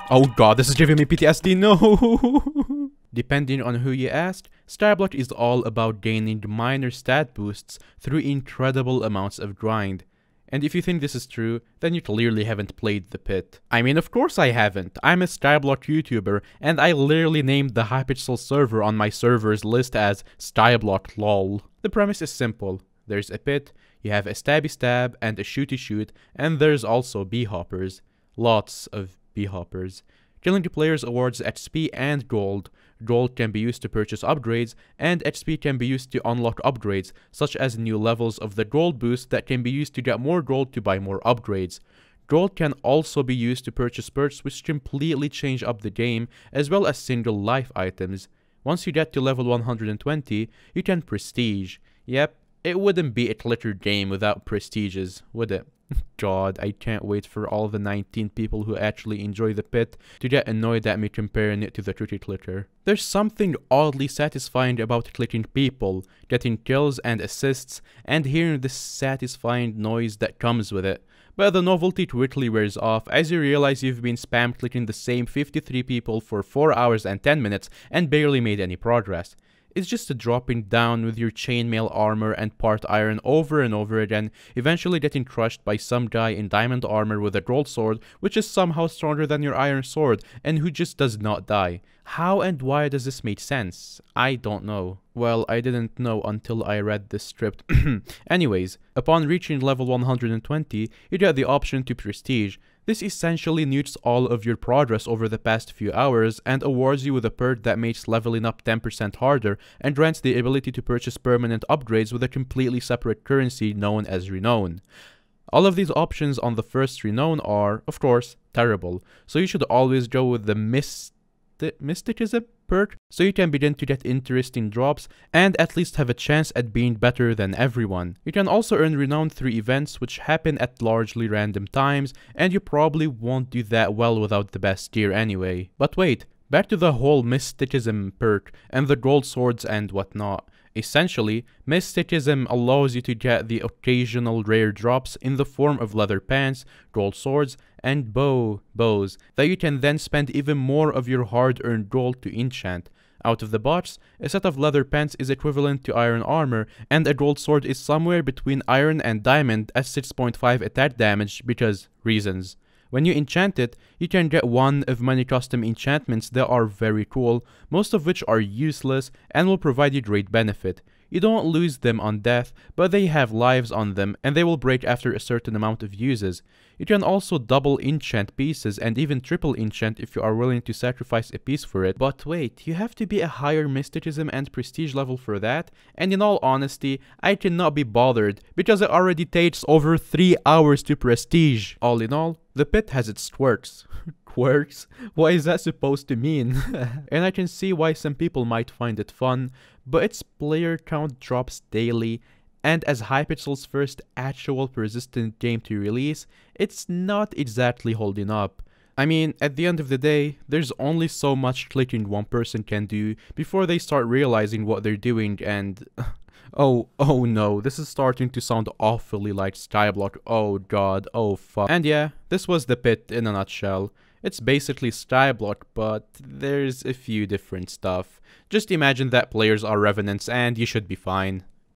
Oh god, this is giving me PTSD, no! Depending on who you ask, Starblock is all about gaining minor stat boosts through incredible amounts of grind. And if you think this is true, then you clearly haven't played the pit. I mean, of course I haven't. I'm a Starblock YouTuber, and I literally named the HellCastle server on my server's list as Starblock LOL. The premise is simple. There's a pit, you have a stabby stab and a shooty shoot, and there's also bee hoppers. Lots of bee hoppers. Killing the players awards XP and gold. Gold can be used to purchase upgrades, and XP can be used to unlock upgrades, such as new levels of the gold boost that can be used to get more gold to buy more upgrades. Gold can also be used to purchase perks which completely change up the game, as well as single life items. Once you get to level 120, you can prestige. Yep, it wouldn't be a cluttered game without prestiges, would it? God, I can't wait for all the 19 people who actually enjoy the pit to get annoyed at me comparing it to the Tootie Clicker. There's something oddly satisfying about clicking people, getting kills and assists, and hearing the satisfying noise that comes with it. But the novelty quickly wears off as you realize you've been spam clicking the same 53 people for 4 hours and 10 minutes and barely made any progress. It's just a dropping down with your chainmail armor and part iron over and over again, eventually getting crushed by some guy in diamond armor with a gold sword, which is somehow stronger than your iron sword, and who just does not die. How and why does this make sense? I don't know. Well, I didn't know until I read this script. Anyways, upon reaching level 120, you get the option to prestige. This essentially nukes all of your progress over the past few hours and awards you with a perk that makes leveling up 10% harder and grants the ability to purchase permanent upgrades with a completely separate currency known as Renown. All of these options on the first Renown are, of course, terrible, so you should always go with the Mysticism perk so you can begin to get interesting drops and at least have a chance at being better than everyone. You can also earn renown through events which happen at largely random times, and you probably won't do that well without the best gear anyway. But wait, back to the whole Mysticism perk and the gold swords and whatnot. Essentially, Mysticism allows you to get the occasional rare drops in the form of leather pants, gold swords, and bows that you can then spend even more of your hard-earned gold to enchant. Out of the box, a set of leather pants is equivalent to iron armor, and a gold sword is somewhere between iron and diamond at 6.5 attack damage because reasons. When you enchant it, you can get one of many custom enchantments that are very cool, most of which are useless and will provide you great benefit. You don't lose them on death, but they have lives on them and they will break after a certain amount of uses. You can also double enchant pieces and even triple enchant if you are willing to sacrifice a piece for it. But wait, you have to be a higher mysticism and prestige level for that? And in all honesty, I cannot be bothered because it already takes over 3 hours to prestige. All in all, the pit has its quirks. Quirks? What is that supposed to mean? And I can see why some people might find it fun, but its player count drops daily, and as HellCastle's first actual persistent game to release, it's not exactly holding up. I mean, at the end of the day, there's only so much clicking one person can do before they start realizing what they're doing and... Oh no, this is starting to sound awfully like Skyblock, oh god, oh fuck. And yeah, this was the pit in a nutshell. It's basically Skyblock, but there's a few different stuff. Just imagine that players are revenants and you should be fine.